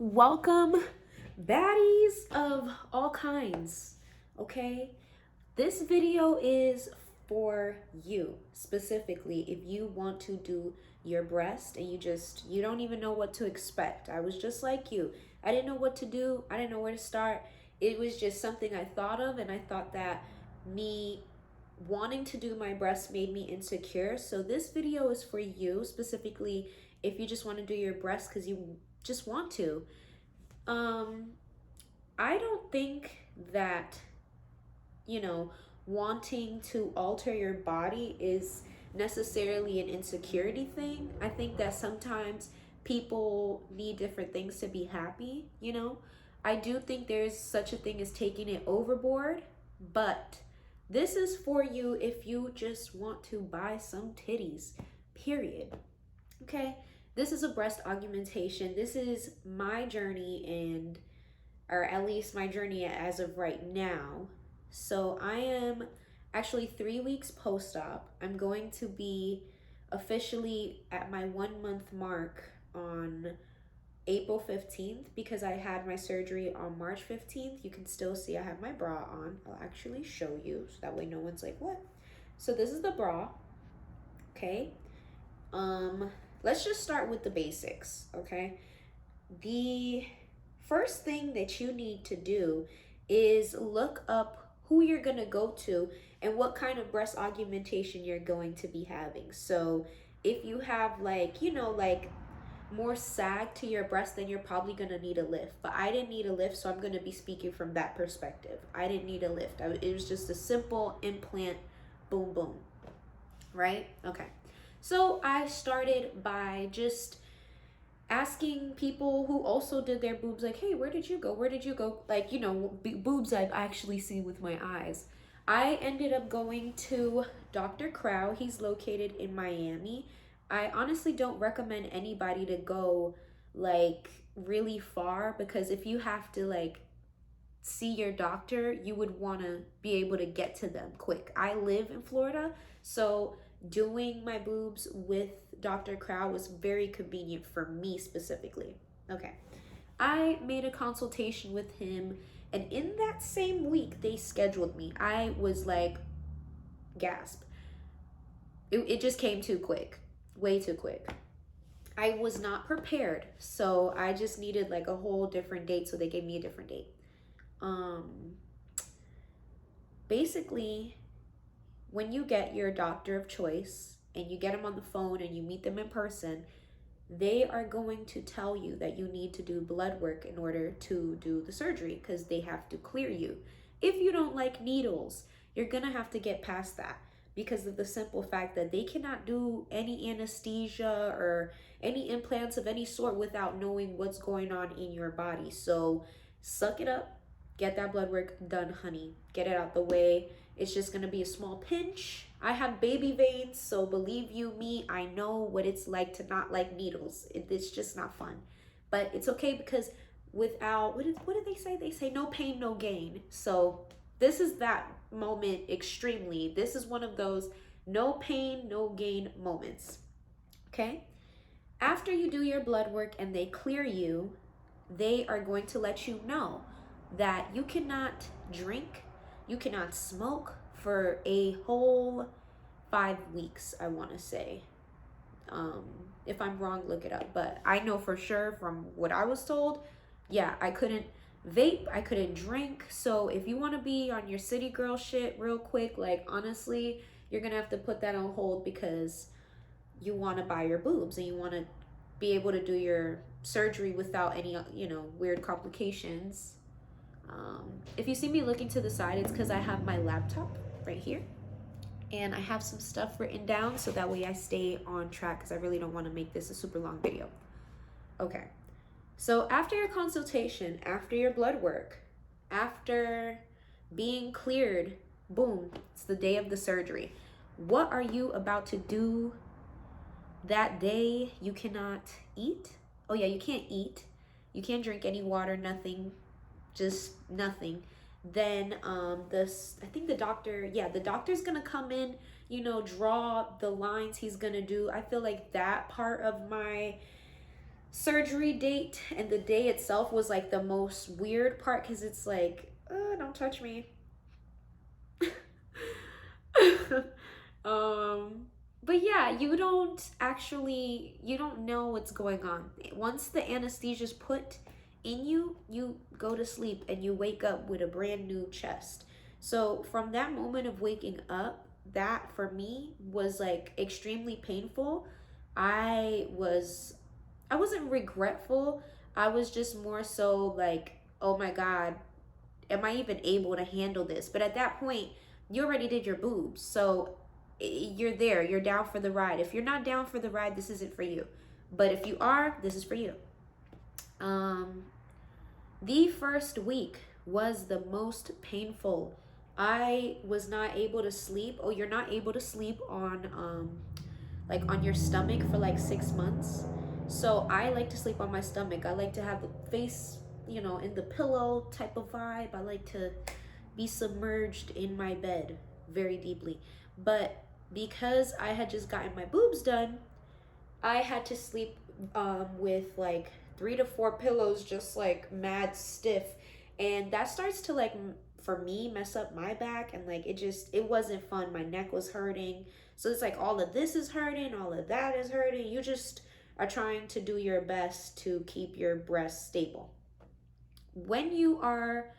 Welcome, baddies of all kinds. Okay, this video is for you specifically. If you want to do your breast and you don't even know what to expect. I was just like you. I didn't know what to do. I didn't know where to start. It was just something I thought of, and I thought that me wanting to do my breast made me insecure. So this video is for you specifically if you just want to do your breast because you just want to. I don't think that, wanting to alter your body is necessarily an insecurity thing. I think that sometimes people need different things to be happy. I do think there's such a thing as taking it overboard, but this is for you if you just want to buy some titties, period. Okay? This is a breast augmentation. This is my journey, or at least my journey as of right now. So I am actually 3 weeks post-op. I'm going to be officially at my 1 month mark on April 15th because I had my surgery on March 15th. You can still see I have my bra on. I'll actually show you so that way no one's like, what? So this is the bra. Okay. Let's just start with the basics, okay? The first thing that you need to do is look up who you're going to go to and what kind of breast augmentation you're going to be having. So if you have like more sag to your breast, then you're probably going to need a lift. But I didn't need a lift, so I'm going to be speaking from that perspective. I didn't need a lift. It was just a simple implant, boom, boom, right? Okay. So I started by just asking people who also did their boobs, like, hey, where did you go? Where did you go? Like, boobs I actually see with my eyes. I ended up going to Dr. Crow. He's located in Miami. I honestly don't recommend anybody to go like really far because if you have to like see your doctor, you would want to be able to get to them quick. I live in Florida, so doing my boobs with Dr. Crow was very convenient for me specifically. Okay. I made a consultation with him, and in that same week, they scheduled me. I was like, gasp. It just came too quick, way too quick. I was not prepared, so I just needed like a whole different date, so they gave me a different date. Basically, when you get your doctor of choice and you get them on the phone and you meet them in person, they are going to tell you that you need to do blood work in order to do the surgery because they have to clear you. If you don't like needles, you're going to have to get past that because of the simple fact that they cannot do any anesthesia or any implants of any sort without knowing what's going on in your body. So suck it up. Get that blood work done, honey. Get it out the way. It's just going to be a small pinch. I have baby veins, so believe you me, I know what it's like to not like needles. It's just not fun. But it's okay because without, what did they say? They say no pain, no gain. So this is that moment extremely. This is one of those no pain, no gain moments. Okay? After you do your blood work and they clear you, they are going to let you know that you cannot drink, you cannot smoke for a whole 5 weeks, I want to say. If I'm wrong, look it up. But I know for sure from what I was told, yeah, I couldn't vape, I couldn't drink. So if you want to be on your city girl shit real quick, like honestly, you're going to have to put that on hold because you want to buy your boobs and you want to be able to do your surgery without any, weird complications. If you see me looking to the side, it's because I have my laptop right here and I have some stuff written down so that way I stay on track because I really don't want to make this a super long video. Okay, so after your consultation, after your blood work, after being cleared, boom, it's the day of the surgery. What are you about to do that day? You cannot eat. Oh yeah, you can't eat. You can't drink any water, nothing. Just nothing. Then I think the doctor's gonna come in, draw the lines he's gonna do. I feel like that part of my surgery date and the day itself was like the most weird part because it's like, don't touch me. um, but yeah, you don't know what's going on. Once the anesthesia's put in you, you go to sleep and you wake up with a brand new chest. So from that moment of waking up, that for me was like extremely painful. I was I wasn't regretful. I was just more so like, oh my God, am I even able to handle this? But at that point, you already did your boobs. So you're there. You're down for the ride. If you're not down for the ride, this isn't for you. But if you are, this is for you. Um, the first week was the most painful. I was not able to sleep. Oh, you're not able to sleep on like on your stomach for like 6 months. So I like to sleep on my stomach. I like to have the face, in the pillow type of vibe. I like to be submerged in my bed very deeply. But because I had just gotten my boobs done, I had to sleep with like 3 to 4 pillows, just like mad stiff, and that starts to like for me mess up my back, and like it wasn't fun. My neck was hurting, so it's like all of this is hurting, all of that is hurting. You just are trying to do your best to keep your breasts stable. When you are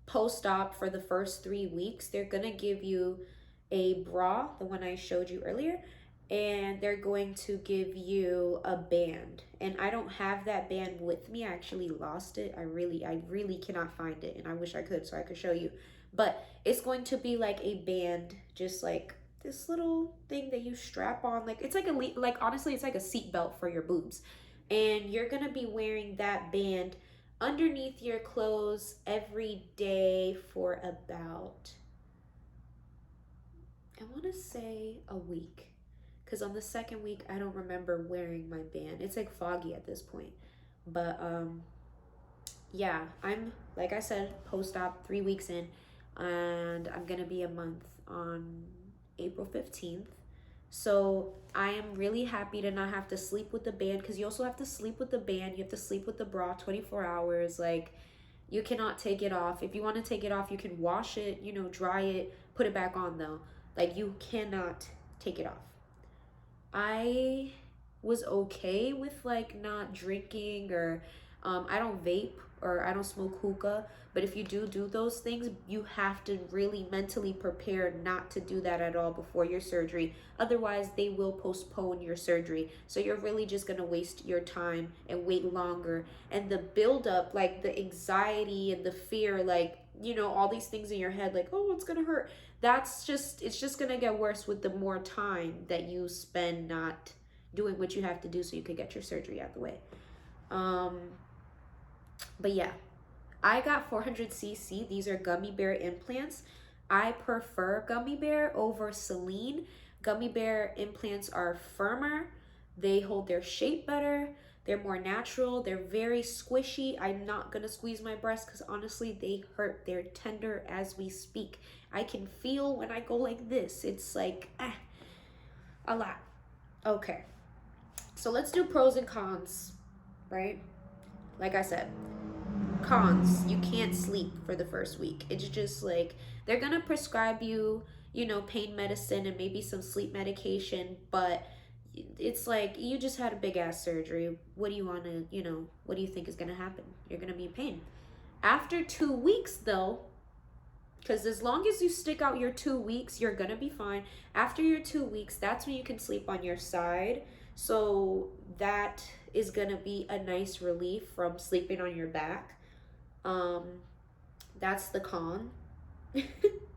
post-op for the first 3 weeks, they're gonna give you a bra, the one I showed you earlier, and they're going to give you a band. And I don't have that band with me. I actually lost it. I really cannot find it, and I wish I could so I could show you. But it's going to be like a band, just like this little thing that you strap on. Like it's like honestly, it's like a seat belt for your boobs. And you're gonna be wearing that band underneath your clothes every day for about, I want to say, a week. Because on the second week, I don't remember wearing my band. It's like foggy at this point. But yeah, I'm, like I said, post-op 3 weeks in, and I'm going to be a month on April 15th. So I am really happy to not have to sleep with the band, because you also have to sleep with the band. You have to sleep with the bra 24 hours. Like, you cannot take it off. If you want to take it off, you can wash it, dry it, put it back on though. Like, you cannot take it off. I was okay with like not drinking, or I don't vape or I don't smoke hookah. But if you do those things, you have to really mentally prepare not to do that at all before your surgery. Otherwise, they will postpone your surgery. So you're really just going to waste your time and wait longer. And the buildup, like the anxiety and the fear, like, all these things in your head, like, oh, it's going to hurt. It's just going to get worse with the more time that you spend not doing what you have to do so you could get your surgery out of the way. But yeah, I got 400cc. These are gummy bear implants. I prefer gummy bear over saline. Gummy bear implants are firmer. They hold their shape better. They're more natural. They're very squishy. I'm not going to squeeze my breasts because honestly, they hurt. They're tender as we speak. I can feel when I go like this. It's like, a lot. Okay. So let's do pros and cons, right? Like I said, cons, you can't sleep for the first week. It's just like they're gonna prescribe you, pain medicine and maybe some sleep medication, but it's like you just had a big ass surgery. What do you want to, what do you think is gonna happen? You're gonna be in pain. After 2 weeks though, because as long as you stick out your 2 weeks, you're gonna be fine. After your 2 weeks, that's when you can sleep on your side. So that is gonna be a nice relief from sleeping on your back. That's the con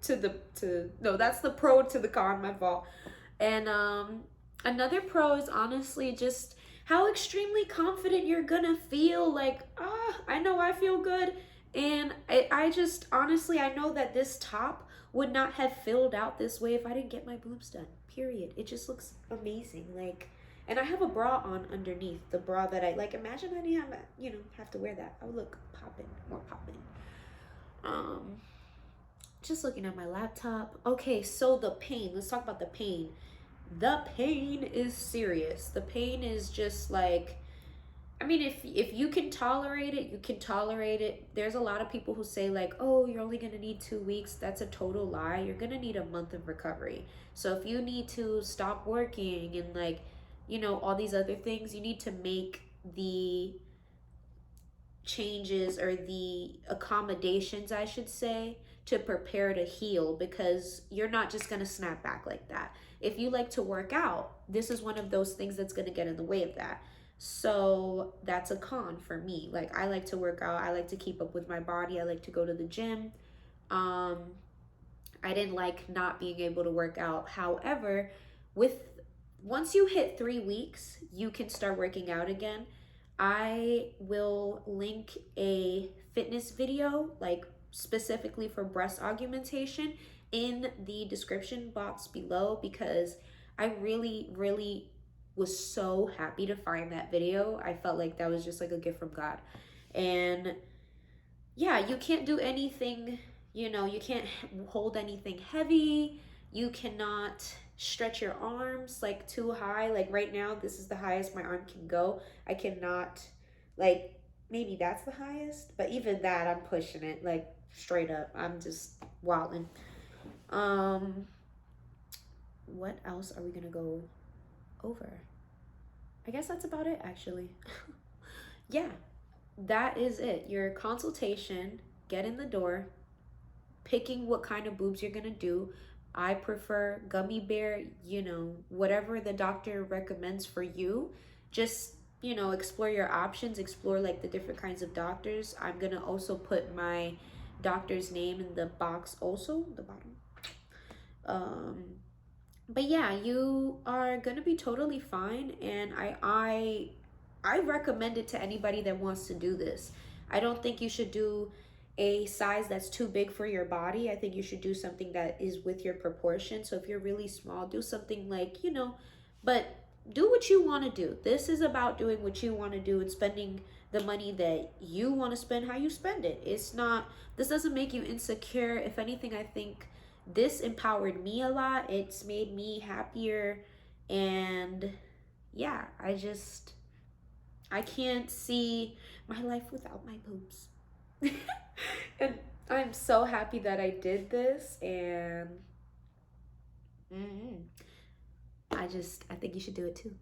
that's the pro to the con, my fault. And another pro is honestly just how extremely confident you're gonna feel. Like, I know I feel good. And I just honestly, I know that this top would not have filled out this way if I didn't get my boobs done, period. It just looks amazing. Like, and I have a bra on underneath, the bra that I like. Imagine I didn't have to wear that. I would look popping, more popping. Just looking at my laptop. Okay, so the pain. Let's talk about the pain. The pain is serious. The pain is just like, I mean, if you can tolerate it, you can tolerate it. There's a lot of people who say like, "Oh, you're only going to need 2 weeks." That's a total lie. You're going to need a month of recovery. So if you need to stop working and like, all these other things, you need to make the changes or the accommodations, I should say, to prepare to heal, because you're not just going to snap back like that. If you like to work out, this is one of those things that's going to get in the way of that. So that's a con for me. Like, I like to work out, I like to keep up with my body, I like to go to the gym. um I didn't like not being able to work out. However, with once you hit 3 weeks, you can start working out again. I will link a fitness video, like specifically for breast augmentation, in the description box below, because I really, really was so happy to find that video. I felt like that was just like a gift from God. And yeah, you can't do anything, you can't hold anything heavy. You cannot stretch your arms like too high. Like right now, this is the highest my arm can go. I cannot, like, maybe that's the highest, but even that, I'm pushing it like straight up. I'm just wilding. Um, what else are we gonna go over? I guess that's about it, actually. Yeah, that is it. Your consultation, get in the door, picking what kind of boobs you're gonna do. I prefer gummy bear, whatever the doctor recommends for you. Just, explore your options, explore like the different kinds of doctors. I'm gonna also put my doctor's name in the box, also, the bottom. Um, but yeah, you are gonna be totally fine, and I recommend it to anybody that wants to do this. I don't think you should do a size that's too big for your body. I think you should do something that is with your proportion. So if you're really small, do something like, but do what you want to do. This is about doing what you want to do and spending the money that you want to spend how you spend it. This doesn't make you insecure. If anything, I think this empowered me a lot. It's made me happier. And yeah, I can't see my life without my boobs. And I'm so happy that I did this. And I think you should do it too.